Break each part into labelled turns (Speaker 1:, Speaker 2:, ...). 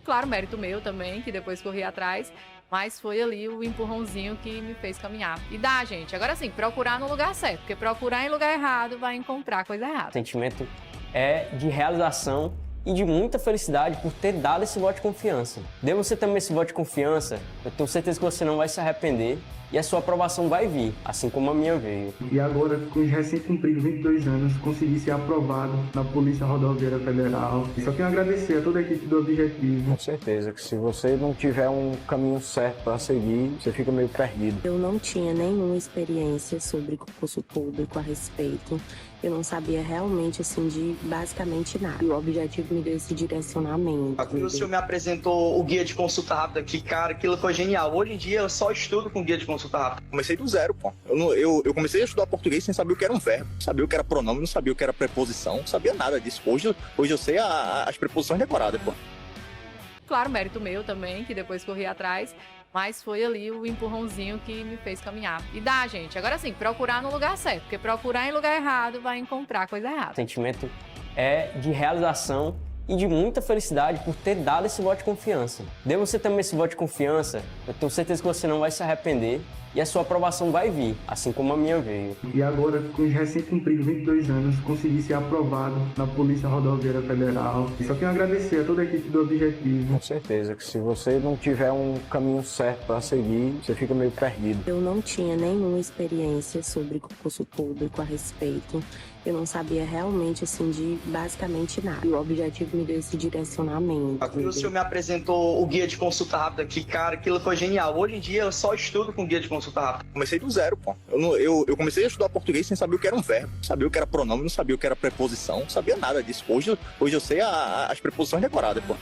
Speaker 1: Claro, mérito meu também, que depois corri atrás, mas foi ali o empurrãozinho que me fez caminhar. E dá, gente. Agora sim, procurar no lugar certo, porque procurar em lugar errado vai encontrar coisa
Speaker 2: O
Speaker 1: errada.
Speaker 2: sentimento é de realização e de muita felicidade por ter dado esse voto de confiança. Dê você também esse voto de confiança, eu tenho certeza que você não vai se arrepender e a sua aprovação vai vir, assim como a minha veio.
Speaker 3: E agora, com os recém-cumpridos 22 anos, consegui ser aprovado na Polícia Rodoviária Federal. E só tenho a agradecer a toda a equipe do Objetivo.
Speaker 4: Com certeza que se você não tiver um caminho certo para seguir, você fica meio perdido.
Speaker 5: Eu não tinha nenhuma experiência sobre concurso público a respeito. Eu não sabia realmente, assim, de basicamente nada. E o Objetivo me deu esse direcionamento.
Speaker 6: O senhor me apresentou o guia de consulta rápida, que, cara, aquilo foi genial. Hoje em dia eu só estudo com guia de consulta rápida.
Speaker 7: Comecei do zero, pô. Eu comecei a estudar português sem saber o que era um verbo, sabia o que era pronome, não sabia o que era preposição, não sabia nada disso. Hoje eu sei as preposições decoradas, pô.
Speaker 1: Claro, mérito meu também, que depois corri atrás, mas foi ali o empurrãozinho que me fez caminhar. E dá, gente. Agora sim, procurar no lugar certo, porque procurar em lugar errado vai encontrar coisa errada.
Speaker 2: O sentimento é de realização e de muita felicidade por ter dado esse voto de confiança. Dê você também esse voto de confiança, eu tenho certeza que você não vai se arrepender e a sua aprovação vai vir, assim como a minha veio.
Speaker 3: E agora, com os recém-cumpridos 22 anos, consegui ser aprovado na Polícia Rodoviária Federal. E só tenho a agradecer a toda a equipe do Objetivo.
Speaker 4: Com certeza que se você não tiver um caminho certo para seguir, você fica meio perdido.
Speaker 5: Eu não tinha nenhuma experiência sobre concurso público a respeito. Eu não sabia realmente, assim, de basicamente nada. E o Objetivo me deu esse direcionamento.
Speaker 6: O senhor me apresentou o guia de consulta rápida, que, cara, aquilo foi genial. Hoje em dia eu só estudo com guia de consulta rápida.
Speaker 7: Comecei do zero, pô. Eu comecei a estudar português sem saber o que era um verbo, não sabia o que era pronome, não sabia o que era preposição, não sabia nada disso. Hoje eu sei as preposições decoradas, pô.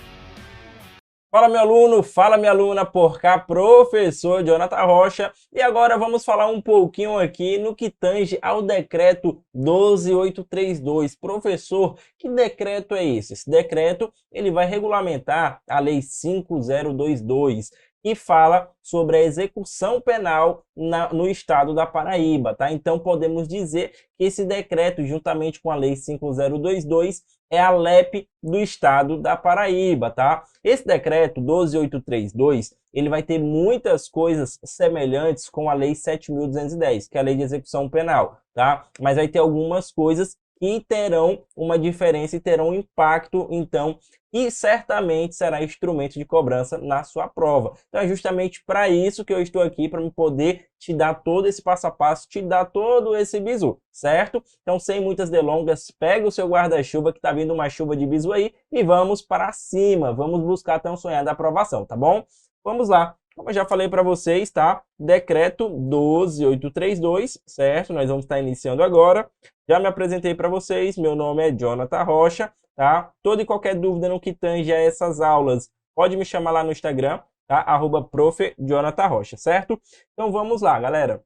Speaker 8: Fala, meu aluno, fala, minha aluna, por cá, professor Jonathan Rocha. E agora vamos falar um pouquinho aqui no que tange ao decreto 12832. Professor, que decreto é esse? Esse decreto ele vai regulamentar a Lei 5022, que fala sobre a execução penal no estado da Paraíba, tá? Então podemos dizer que esse decreto, juntamente com a Lei 5022, é a LEP do estado da Paraíba, tá? Esse decreto 12832, ele vai ter muitas coisas semelhantes com a Lei 7.210, que é a Lei de Execução Penal, tá? Mas vai ter algumas coisas que terão uma diferença e terão um impacto, então, e certamente será instrumento de cobrança na sua prova. Então é justamente para isso que eu estou aqui, para me poder te dar todo esse passo a passo, te dar todo esse bizu, certo? Então, sem muitas delongas, pega o seu guarda-chuva, que está vindo uma chuva de bizu aí, e vamos para cima, vamos buscar a tão sonhada aprovação, tá bom? Vamos lá. Como eu já falei para vocês, tá? Decreto 12832, certo? Nós vamos estar iniciando agora. Já me apresentei para vocês, meu nome é Jonathan Rocha, tá? Toda e qualquer dúvida no que tange a essas aulas, pode me chamar lá no Instagram, tá? @prof.jonathanrocha, certo? Então vamos lá, galera.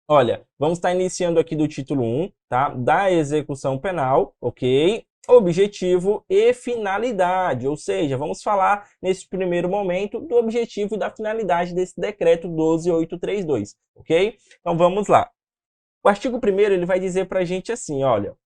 Speaker 8: Olha, vamos estar iniciando aqui do título 1, tá? Da execução penal, ok? Objetivo e finalidade, ou seja, vamos falar nesse primeiro momento do objetivo e da finalidade desse decreto 12832, ok? Então vamos lá. O artigo 1º ele vai dizer para a gente assim, olha,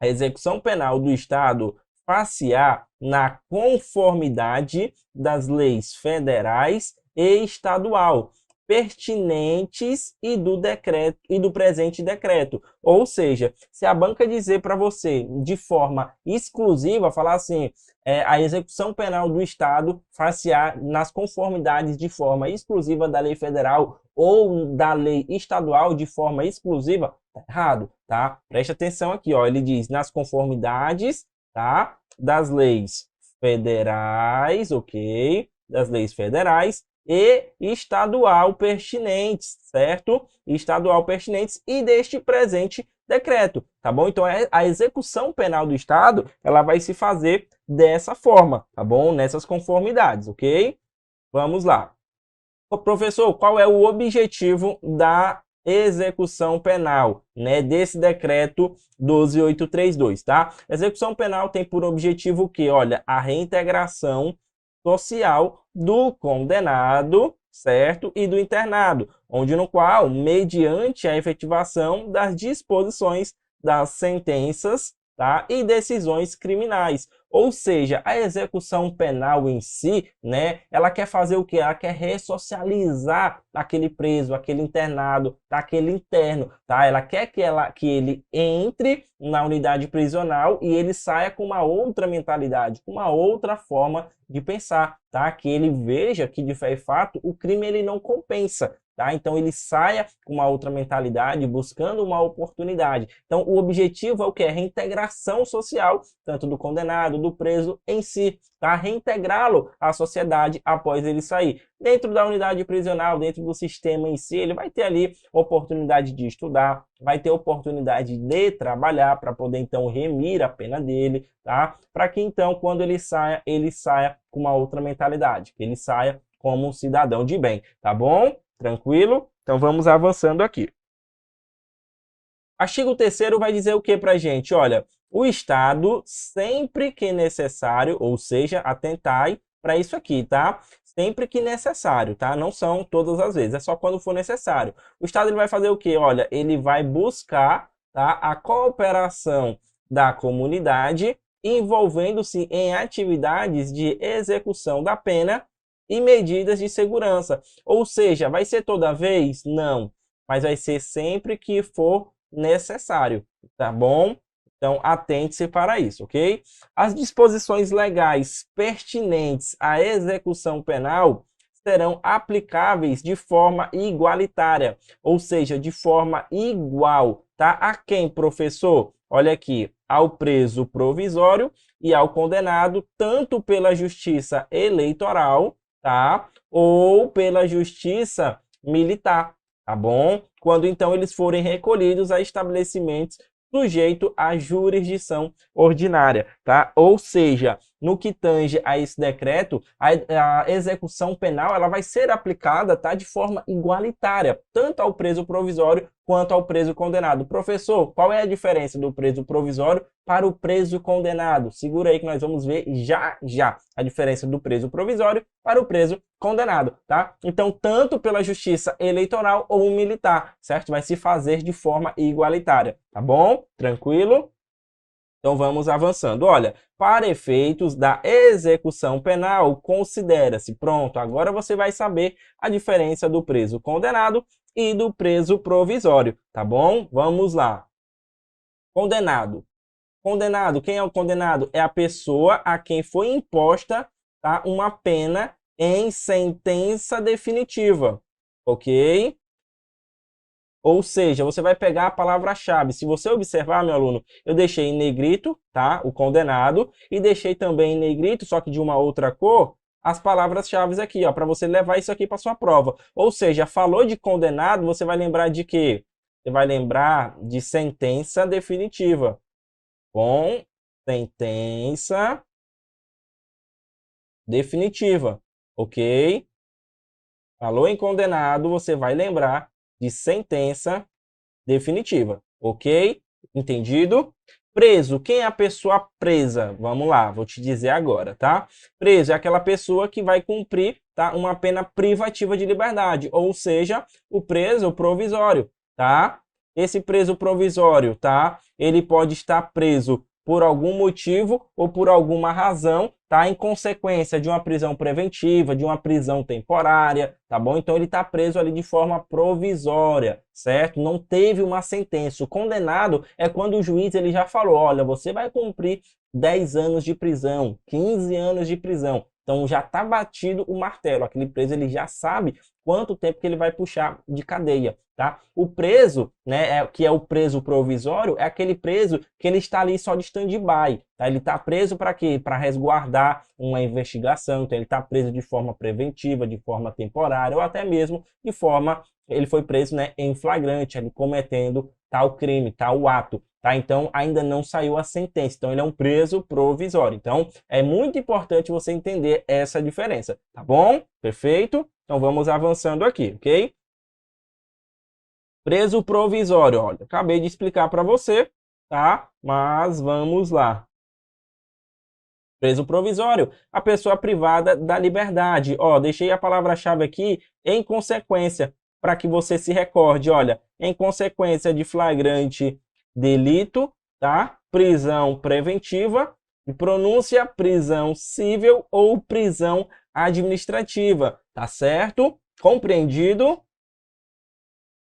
Speaker 8: a execução penal do Estado far-se-á na conformidade das leis federais e estadual pertinentes e do decreto e do presente decreto. Ou seja, se a banca dizer para você de forma exclusiva, falar assim, a execução penal do Estado far-se-á nas conformidades de forma exclusiva da lei federal ou da lei estadual de forma exclusiva, tá errado, tá? Preste atenção aqui, ó, ele diz nas conformidades, tá? Das leis federais, ok? Das leis federais e estadual pertinentes, certo? Estadual pertinentes e deste presente decreto, tá bom? Então, a execução penal do Estado, ela vai se fazer dessa forma, tá bom? Nessas conformidades, ok? Vamos lá. Professor, qual é o objetivo da execução penal, né, desse decreto 12832, tá? A execução penal tem por objetivo o quê? Olha, a reintegração social do condenado, certo? E do internado, onde no qual, mediante a efetivação das disposições das sentenças, tá? E decisões criminais. Ou seja, a execução penal em si, né, ela quer fazer o quê? Ela quer ressocializar aquele preso, aquele internado, tá? Aquele interno, tá? Ela quer que ele entre na unidade prisional e ele saia com uma outra mentalidade, com uma outra forma de pensar, tá? Que ele veja que, de fato, o crime ele não compensa, tá? Então ele saia com uma outra mentalidade, buscando uma oportunidade. Então o objetivo é o que? É reintegração social, tanto do condenado, do preso em si, tá? Reintegrá-lo à sociedade após ele sair. Dentro da unidade prisional, dentro do sistema em si, ele vai ter ali oportunidade de estudar, vai ter oportunidade de trabalhar para poder então remir a pena dele, tá? Para que então quando ele saia com uma outra mentalidade, que ele saia como um cidadão de bem, tá bom? Tranquilo? Então vamos avançando aqui. Artigo 3º vai dizer o que pra gente? Olha, o Estado, sempre que necessário, ou seja, atentai para isso aqui, tá? Sempre que necessário, tá? Não são todas as vezes, é só quando for necessário. O Estado ele vai fazer o quê? Olha, ele vai buscar, tá, a cooperação da comunidade, envolvendo-se em atividades de execução da pena e medidas de segurança. Ou seja, vai ser toda vez? Não, mas vai ser sempre que for necessário, tá bom? Então, atente-se para isso, ok? As disposições legais pertinentes à execução penal serão aplicáveis de forma igualitária, ou seja, de forma igual, tá? A quem, professor? Olha aqui, ao preso provisório e ao condenado, tanto pela justiça eleitoral, tá? Ou pela justiça militar, tá bom? Quando então eles forem recolhidos a estabelecimentos sujeito à jurisdição ordinária, tá? Ou seja, no que tange a esse decreto, a execução penal ela vai ser aplicada, tá, de forma igualitária, tanto ao preso provisório quanto ao preso condenado. Professor, qual é a diferença do preso provisório para o preso condenado? Segura aí que nós vamos ver já a diferença do preso provisório para o preso condenado, tá? Então, tanto pela justiça eleitoral ou militar, certo? Vai se fazer de forma igualitária, tá bom? Tranquilo? Então vamos avançando. Olha, para efeitos da execução penal, considera-se, pronto, agora você vai saber a diferença do preso condenado e do preso provisório, tá bom? Vamos lá. Condenado. Condenado, quem é o condenado? É a pessoa a quem foi imposta, tá, uma pena em sentença definitiva, ok? Ou seja, você vai pegar a palavra-chave. Se você observar, meu aluno, eu deixei em negrito, tá? O condenado, e deixei também em negrito, só que de uma outra cor, as palavras-chave aqui, ó, para você levar isso aqui para sua prova. Ou seja, falou de condenado, você vai lembrar de quê? Você vai lembrar de sentença definitiva. Com sentença definitiva, ok? Falou em condenado, você vai lembrar de sentença definitiva, ok? Entendido? Preso, quem é a pessoa presa? Vamos lá, vou te dizer agora, tá? Preso é aquela pessoa que vai cumprir, tá, uma pena privativa de liberdade, ou seja, o preso provisório, tá? Esse preso provisório, tá? Ele pode estar preso por algum motivo ou por alguma razão, tá? Em consequência de uma prisão preventiva, de uma prisão temporária, tá bom? Então ele está preso ali de forma provisória, certo? Não teve uma sentença. O condenado é quando o juiz ele já falou, olha, você vai cumprir 10 anos de prisão, 15 anos de prisão. Então já está batido o martelo, aquele preso ele já sabe quanto tempo que ele vai puxar de cadeia, tá? O preso, né, que é o preso provisório, é aquele preso que ele está ali só de stand-by, tá? Ele está preso para quê? Para resguardar uma investigação, então ele está preso de forma preventiva, de forma temporária ou até mesmo de forma, ele foi preso, né, em flagrante, ali cometendo tal crime, tal ato. Tá? Então, ainda não saiu a sentença. Então, ele é um preso provisório. Então, é muito importante você entender essa diferença. Tá bom? Perfeito? Então, vamos avançando aqui, ok? Preso provisório. Olha, acabei de explicar para você, tá? Mas vamos lá. Preso provisório, a pessoa privada da liberdade. Ó, deixei a palavra-chave aqui, em consequência, para que você se recorde. Olha, em consequência de flagrante delito, tá? prisão preventiva, e pronúncia prisão civil ou prisão administrativa, tá certo? Compreendido?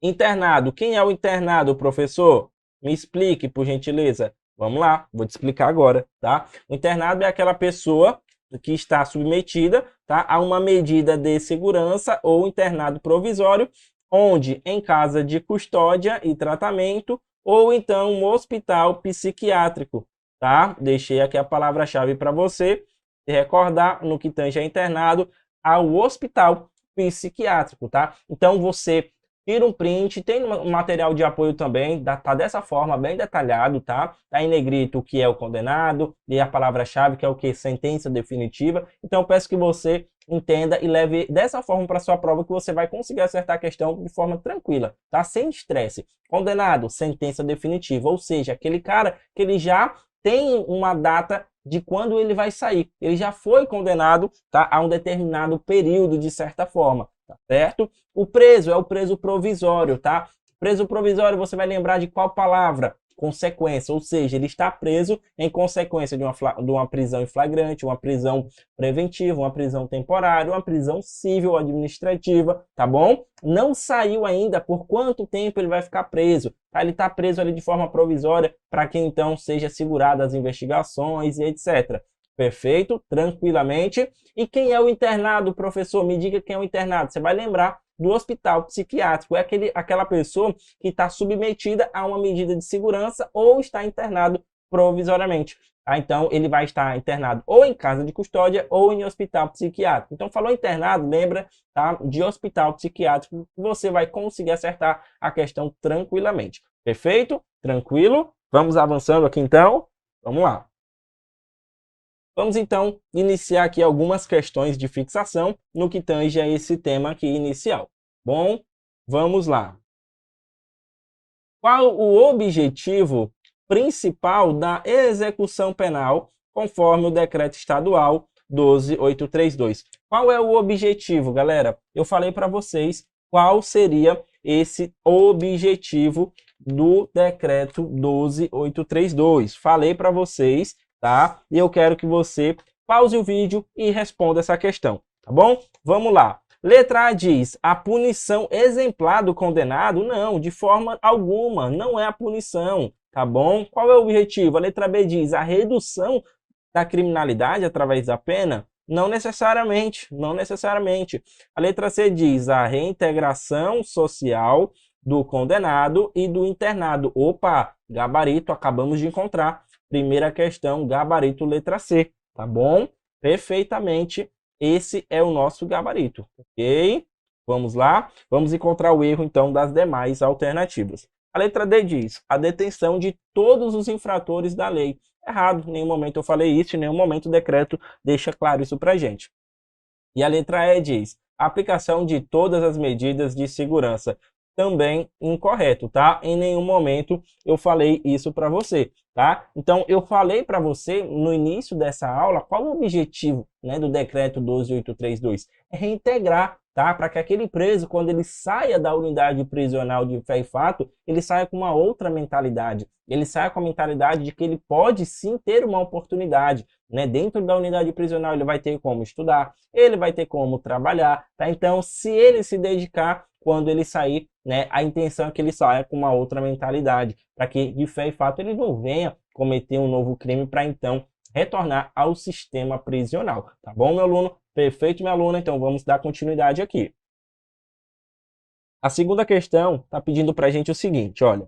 Speaker 8: Internado. Quem é o internado, professor? Me explique, por gentileza. Vamos lá, vou te explicar agora, tá? O internado é aquela pessoa que está submetida, tá, a uma medida de segurança ou internado provisório, onde em casa de custódia e tratamento, ou então um hospital psiquiátrico, tá? Deixei aqui a palavra-chave para você se recordar no que tange a internado ao hospital psiquiátrico, tá? Então você tira um print, tem um material de apoio também, tá dessa forma, bem detalhado, tá? Tá em negrito o que é o condenado e a palavra-chave, que é o que? Sentença definitiva. Então eu peço que você entenda e leve dessa forma para sua prova, que você vai conseguir acertar a questão de forma tranquila, tá? Sem estresse. Condenado, sentença definitiva, ou seja, aquele cara que ele já tem uma data de quando ele vai sair. Ele já foi condenado, tá, a um determinado período, de certa forma, tá certo? O preso é o preso provisório, tá? Preso provisório, você vai lembrar de qual palavra? Consequência, ou seja, ele está preso em consequência de uma prisão em flagrante, uma prisão preventiva, uma prisão temporária, uma prisão civil administrativa, tá bom? Não saiu ainda por quanto tempo ele vai ficar preso, tá? Ele está preso ali de forma provisória para que então seja segurada as investigações e etc. Perfeito? Tranquilamente. E quem é o internado, professor? Me diga quem é o internado. Você vai lembrar do hospital psiquiátrico. É aquela pessoa que está submetida a uma medida de segurança ou está internado provisoriamente. Tá? Então, ele vai estar internado ou em casa de custódia ou em hospital psiquiátrico. Então, falou internado, lembra, tá, de hospital psiquiátrico, você vai conseguir acertar a questão tranquilamente. Perfeito? Tranquilo? Vamos avançando aqui então? Vamos lá. Vamos então iniciar aqui algumas questões de fixação no que tange a esse tema aqui inicial. Bom, vamos lá. Qual o objetivo principal da execução penal conforme o decreto estadual 12.832? Qual é o objetivo, galera? Eu falei para vocês qual seria esse objetivo do decreto 12.832. Falei para vocês, tá? E eu quero que você pause o vídeo e responda essa questão, tá bom? Vamos lá. Letra A diz, a punição exemplar do condenado? Não, de forma alguma, não é a punição, tá bom? Qual é o objetivo? A letra B diz, a redução da criminalidade através da pena? Não necessariamente, não necessariamente. A letra C diz, a reintegração social do condenado e do internado. Opa, gabarito, acabamos de encontrar. Primeira questão, gabarito, letra C, tá bom? Perfeitamente, esse é o nosso gabarito, ok? Vamos lá, vamos encontrar o erro, então, das demais alternativas. A letra D diz, a detenção de todos os infratores da lei. Errado, em nenhum momento eu falei isso, em nenhum momento o decreto deixa claro isso pra gente. E a letra E diz, a aplicação de todas as medidas de segurança. Também incorreto, tá? Em nenhum momento eu falei isso para você, tá? Então, eu falei para você no início dessa aula qual o objetivo, né, do decreto 12.832. É reintegrar, tá? Para que aquele preso, quando ele saia da unidade prisional de fé e fato, ele saia com uma outra mentalidade. Ele saia com a mentalidade de que ele pode sim ter uma oportunidade, né? Dentro da unidade prisional ele vai ter como estudar, ele vai ter como trabalhar, tá? Então, se ele se dedicar, quando ele sair, né, a intenção é que ele saia com uma outra mentalidade, para que de fé e fato ele não venha cometer um novo crime para então retornar ao sistema prisional. Tá bom, meu aluno? Perfeito, minha aluna. Então vamos dar continuidade aqui. A segunda questão está pedindo para a gente o seguinte, olha.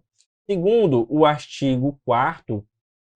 Speaker 8: Segundo o artigo 4º,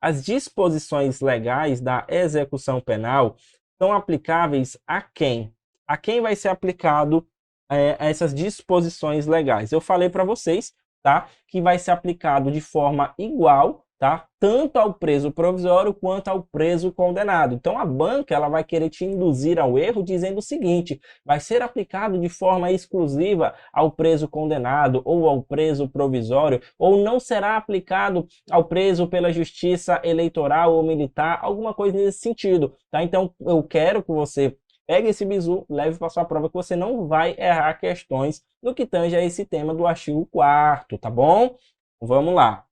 Speaker 8: as disposições legais da execução penal são aplicáveis a quem? A quem vai ser aplicado essas disposições legais? Eu falei para vocês, tá, que vai ser aplicado de forma igual, tá, tanto ao preso provisório quanto ao preso condenado. Então a banca ela vai querer te induzir ao erro dizendo o seguinte, vai ser aplicado de forma exclusiva ao preso condenado ou ao preso provisório, ou não será aplicado ao preso pela justiça eleitoral ou militar, alguma coisa nesse sentido, tá? Então eu quero que você pegue esse bizu, leve para sua prova que você não vai errar questões no que tange a esse tema do artigo 4º, tá bom? Vamos lá.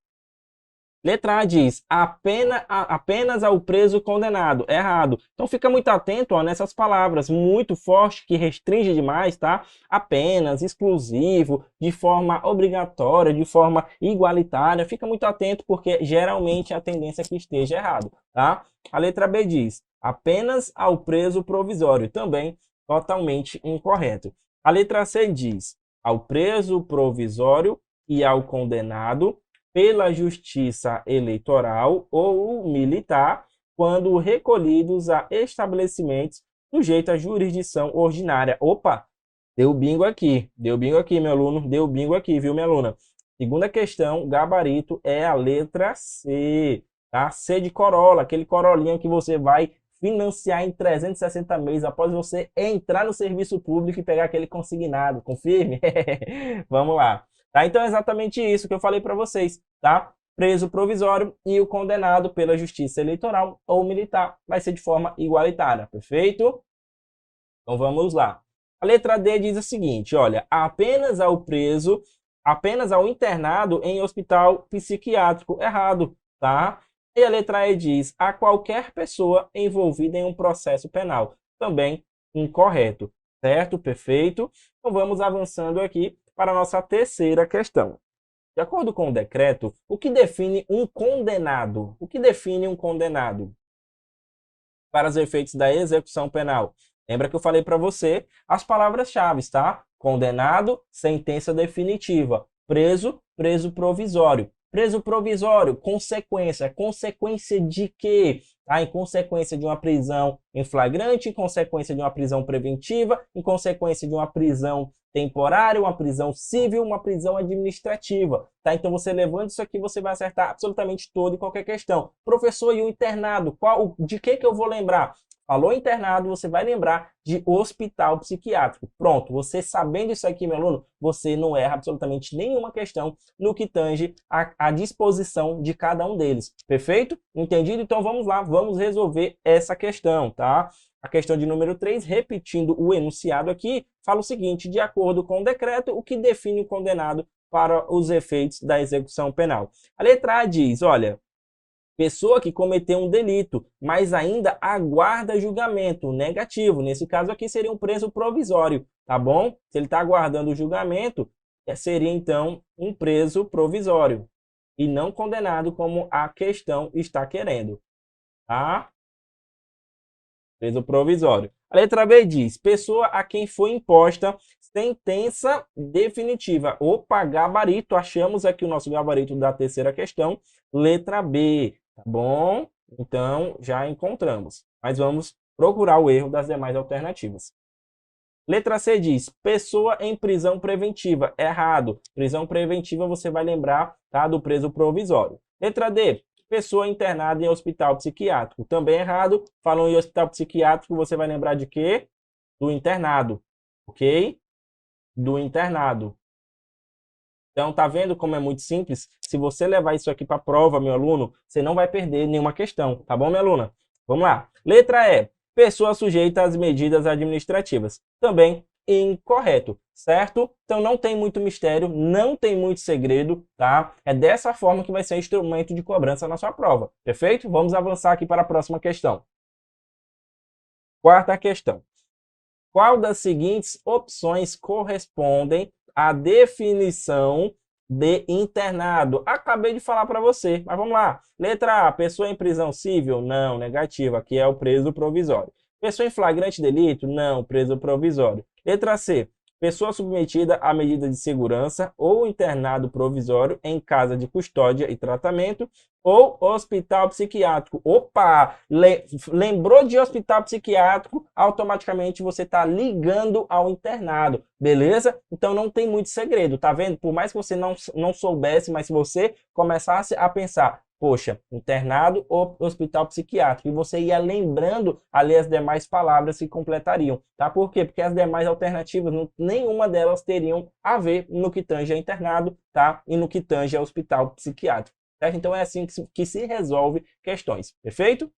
Speaker 8: Letra A diz, apenas ao preso condenado. Errado. Então fica muito atento, ó, nessas palavras, muito forte, que restringe demais, tá? Apenas, exclusivo, de forma obrigatória, de forma igualitária. Fica muito atento, porque geralmente a tendência é que esteja errado, tá? A letra B diz, apenas ao preso provisório. Também totalmente incorreto. A letra C diz, ao preso provisório e ao condenado pela justiça eleitoral ou militar, quando recolhidos a estabelecimentos sujeitos à jurisdição ordinária. Opa, deu bingo aqui, meu aluno, deu bingo aqui, viu, minha aluna? Segunda questão, gabarito é a letra C, tá? C de corolla, aquele corolinho que você vai financiar em 360 meses após você entrar no serviço público e pegar aquele consignado. Confirme? Vamos lá. Tá? Então é exatamente isso que eu falei para vocês, tá? Preso provisório e o condenado pela justiça eleitoral ou militar vai ser de forma igualitária, perfeito? Então vamos lá. A letra D diz o seguinte, olha, apenas ao internado em hospital psiquiátrico. Errado, tá? E a letra E diz, a qualquer pessoa envolvida em um processo penal. Também incorreto, certo? Perfeito? Então vamos avançando aqui para a nossa terceira questão. De acordo com o decreto, o que define um condenado? O que define um condenado? Para os efeitos da execução penal. Lembra que eu falei para você as palavras-chave, tá? Condenado, sentença definitiva. Preso, preso provisório. Preso provisório, consequência. Consequência de quê? Tá? Em consequência de uma prisão em flagrante, em consequência de uma prisão preventiva, em consequência de uma prisão temporária, uma prisão civil, uma prisão administrativa. Tá? Então, você levando isso aqui, você vai acertar absolutamente toda e qualquer questão. Professor, e o internado? De que eu vou lembrar? Falou internado, você vai lembrar de hospital psiquiátrico. Pronto, você sabendo isso aqui, meu aluno, você não erra absolutamente nenhuma questão no que tange a disposição de cada um deles. Perfeito? Entendido? Então vamos lá, vamos resolver essa questão, tá? A questão de número 3, repetindo o enunciado aqui, fala o seguinte, de acordo com o decreto, o que define o condenado para os efeitos da execução penal. A letra A diz, olha, pessoa que cometeu um delito, mas ainda aguarda julgamento. Negativo. Nesse caso aqui seria um preso provisório, tá bom? Se ele está aguardando o julgamento, seria então um preso provisório e não condenado como a questão está querendo, tá? Preso provisório. A letra B diz, pessoa a quem foi imposta sentença definitiva. Opa, gabarito. Achamos aqui o nosso gabarito da terceira questão. Letra B. Tá bom? Então, já encontramos. Mas vamos procurar o erro das demais alternativas. Letra C diz, pessoa em prisão preventiva. Errado. Prisão preventiva você vai lembrar, tá, do preso provisório. Letra D, pessoa internada em hospital psiquiátrico. Também errado. Falando em hospital psiquiátrico, você vai lembrar de quê? Do internado. Ok? Do internado. Então, tá vendo como é muito simples? Se você levar isso aqui para a prova, meu aluno, você não vai perder nenhuma questão, tá bom, minha aluna? Vamos lá. Letra E. Pessoa sujeita às medidas administrativas. Também incorreto, certo? Então, não tem muito mistério, não tem muito segredo, tá? É dessa forma que vai ser o instrumento de cobrança na sua prova, perfeito? Vamos avançar aqui para a próxima questão. Quarta questão. Qual das seguintes opções correspondem à definição de internado? Acabei de falar para você, mas vamos lá. Letra A, pessoa em prisão civil? Não, negativo. Aqui é o preso provisório. Pessoa em flagrante delito? Não, preso provisório. Letra C, pessoa submetida a medida de segurança ou internado provisório em casa de custódia e tratamento ou hospital psiquiátrico. Opa! Lembrou de hospital psiquiátrico, automaticamente você está ligando ao internado, beleza? Então não tem muito segredo, tá vendo? Por mais que você não soubesse, mas se você começasse a pensar, poxa, internado ou hospital psiquiátrico, e você ia lembrando ali as demais palavras que completariam, tá? Por quê? Porque as demais alternativas, nenhuma delas teriam a ver no que tange a internado, tá? E no que tange a hospital psiquiátrico. Certo? Então é assim que se resolve questões, perfeito?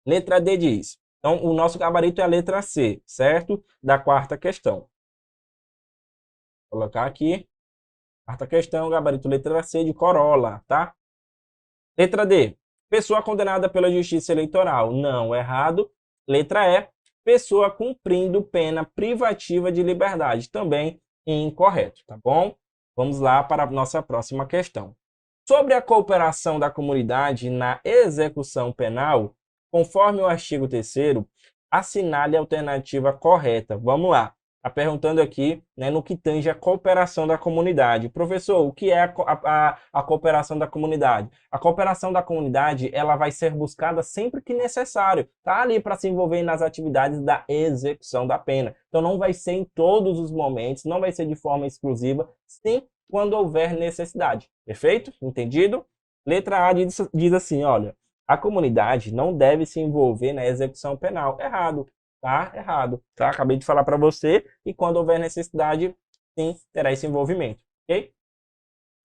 Speaker 8: Letra D diz, então o nosso gabarito é a letra C, certo? Da quarta questão. Vou colocar aqui, quarta questão, gabarito letra C de corolla, tá? Letra D. Pessoa condenada pela Justiça Eleitoral. Não, errado. Letra E. Pessoa cumprindo pena privativa de liberdade. Também incorreto, tá bom? Vamos lá para a nossa próxima questão. Sobre a cooperação da comunidade na execução penal, conforme o artigo 3º, assinale a alternativa correta. Vamos lá. Está perguntando aqui, né, no que tange a cooperação da comunidade. Professor, o que é a cooperação da comunidade? A cooperação da comunidade, ela vai ser buscada sempre que necessário. Tá ali para se envolver nas atividades da execução da pena. Então não vai ser em todos os momentos, não vai ser de forma exclusiva, sim, quando houver necessidade. Perfeito? Entendido? Letra A diz assim, olha, a comunidade não deve se envolver na execução penal. Errado. Tá? Errado. Tá? Acabei de falar para você e quando houver necessidade, sim, terá esse envolvimento. Ok?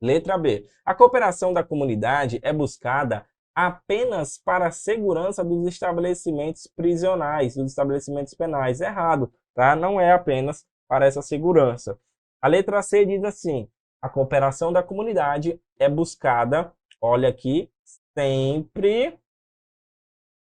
Speaker 8: Letra B. A cooperação da comunidade é buscada apenas para a segurança dos estabelecimentos prisionais, dos estabelecimentos penais. Errado. Tá? Não é apenas para essa segurança. A letra C diz assim, a cooperação da comunidade é buscada, olha aqui, sempre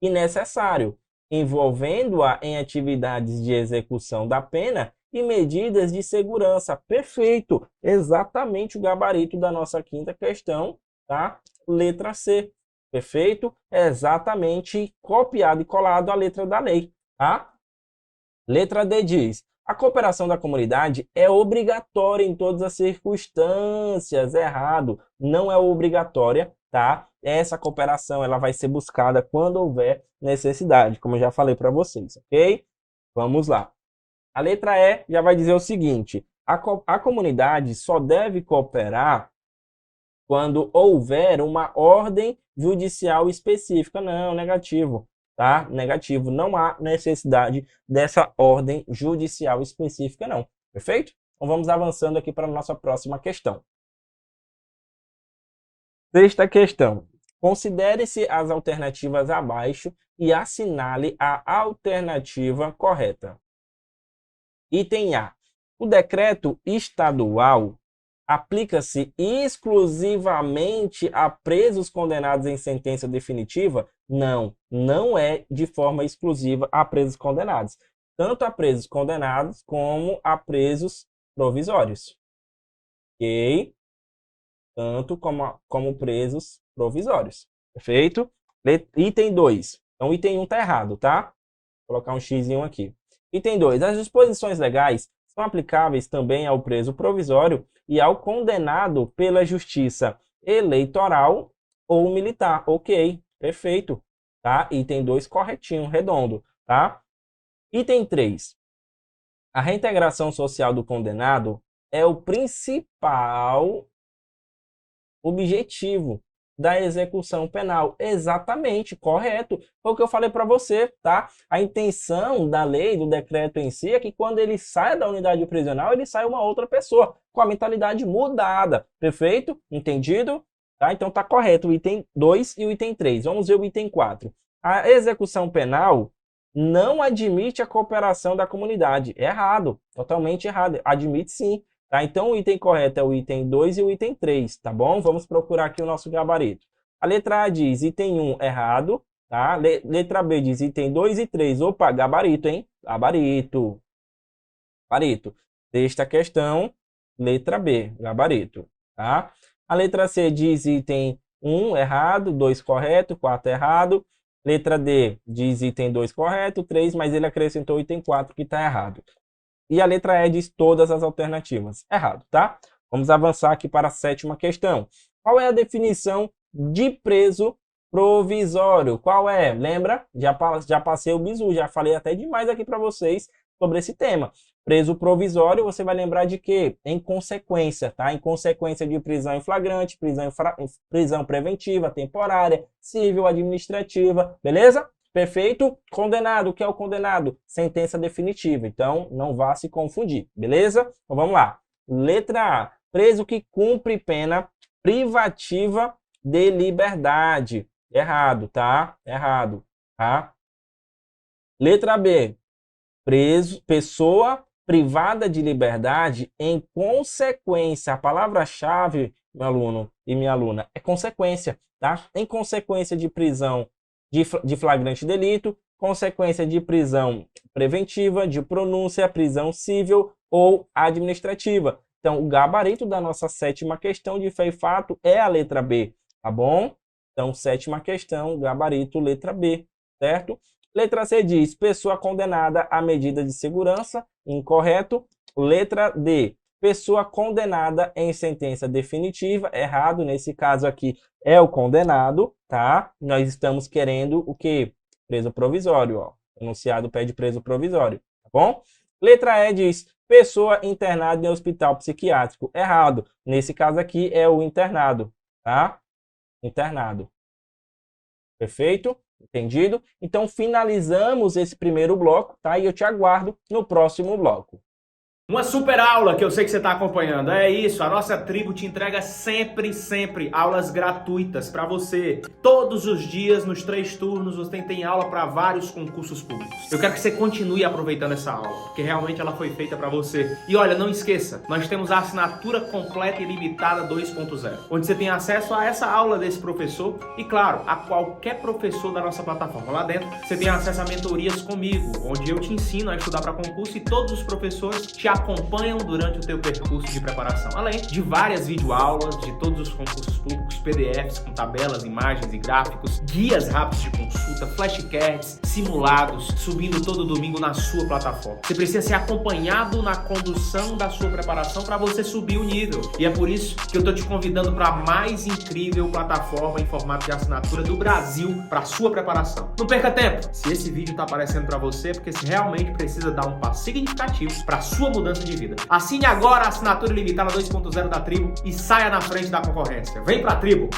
Speaker 8: que necessário, envolvendo-a em atividades de execução da pena e medidas de segurança. Perfeito! Exatamente o gabarito da nossa quinta questão, tá? Letra C. Perfeito? É exatamente copiado e colado a letra da lei, tá? Letra D diz, a cooperação da comunidade é obrigatória em todas as circunstâncias. Errado, não é obrigatória, tá? Essa cooperação ela vai ser buscada quando houver necessidade, como eu já falei para vocês, ok? Vamos lá. A letra E já vai dizer o seguinte, a comunidade só deve cooperar quando houver uma ordem judicial específica. Não, negativo. Tá? Negativo, não há necessidade dessa ordem judicial específica, não. Perfeito? Então vamos avançando aqui para a nossa próxima questão. Sexta questão. Considere-se as alternativas abaixo e assinale a alternativa correta. Item A. O decreto estadual aplica-se exclusivamente a presos condenados em sentença definitiva? Não, não é de forma exclusiva a presos condenados. Tanto a presos condenados como a presos provisórios. Ok? Tanto como presos provisórios. Perfeito? Item 2. Então, item 1 está errado, tá? Vou colocar um xzinho aqui. Item 2. As disposições legais são aplicáveis também ao preso provisório e ao condenado pela justiça eleitoral ou militar. Ok, perfeito. Tá? Item 2 corretinho, redondo. Tá? Item 3. A reintegração social do condenado é o principal objetivo da execução penal. Exatamente, correto. Foi o que eu falei para você, tá? A intenção da lei, do decreto em si, é que quando ele sai da unidade prisional, ele sai uma outra pessoa, com a mentalidade mudada. Perfeito? Entendido? Tá? Então tá correto o item 2 e o item 3. Vamos ver o item 4. A execução penal não admite a cooperação da comunidade. Errado, totalmente errado. Admite sim. Tá? Então, o item correto é o item 2 e o item 3, tá bom? Vamos procurar aqui o nosso gabarito. A letra A diz item 1 errado, tá? Letra B diz item 2 e 3. Opa, gabarito, hein? Gabarito. Gabarito. Sexta questão, letra B, gabarito, tá? A letra C diz item 1 errado, 2 correto, 4 errado. Letra D diz item 2 correto, 3, mas ele acrescentou o item 4 que está errado. E a letra E diz todas as alternativas. Errado, tá? Vamos avançar aqui para a sétima questão. Qual é a definição de preso provisório? Qual é? Lembra? Já passei o bizu, já falei até demais aqui para vocês sobre esse tema. Preso provisório, você vai lembrar de quê? Em consequência, tá? Em consequência de prisão em flagrante, prisão preventiva, temporária, civil, administrativa, beleza? Perfeito? Condenado, o que é o condenado? Sentença definitiva. Então, não vá se confundir, beleza? Então, vamos lá. Letra A. Preso que cumpre pena privativa de liberdade. Errado, tá? Errado, tá? Letra B. Pessoa privada de liberdade em consequência. A palavra-chave, meu aluno e minha aluna, é consequência. tá? Em consequência de prisão de flagrante delito, consequência de prisão preventiva, de pronúncia, prisão civil ou administrativa. Então, o gabarito da nossa 7ª questão de fé e fato é a letra B, tá bom? Então, 7ª questão, gabarito, letra B, certo? Letra C diz, pessoa condenada à medida de segurança, incorreto. Letra D, pessoa condenada em sentença definitiva, errado. Nesse caso aqui é o condenado, tá? Nós estamos querendo o quê? Preso provisório, ó. O enunciado pede preso provisório, tá bom? Letra E diz, pessoa internada em hospital psiquiátrico, errado. Nesse caso aqui é o internado, tá? Internado. Perfeito? Entendido? Então, finalizamos esse primeiro bloco, tá? E eu te aguardo no próximo bloco.
Speaker 9: Uma super aula que eu sei que você está acompanhando. É isso, a nossa tribo te entrega sempre aulas gratuitas para você. Todos os dias, nos 3 turnos, você tem aula para vários concursos públicos. Eu quero que você continue aproveitando essa aula, porque realmente ela foi feita para você. E olha, não esqueça, nós temos a assinatura completa e limitada 2.0, onde você tem acesso a essa aula desse professor e, claro, a qualquer professor da nossa plataforma. Lá dentro, você tem acesso a mentorias comigo, onde eu te ensino a estudar para concurso e todos os professores te acompanham durante o teu percurso de preparação, além de várias videoaulas de todos os concursos públicos, PDFs com tabelas, imagens e gráficos, guias rápidos de consulta, flashcards, simulados, subindo todo domingo na sua plataforma. Você precisa ser acompanhado na condução da sua preparação para você subir o nível. E é por isso que eu tô te convidando para a mais incrível plataforma em formato de assinatura do Brasil para sua preparação. Não perca tempo! Se esse vídeo tá aparecendo para você, é porque você realmente precisa dar um passo significativo para sua mudança de vida. Assine agora a assinatura limitada 2.0 da Tribo e saia na frente da concorrência. Vem pra Tribo!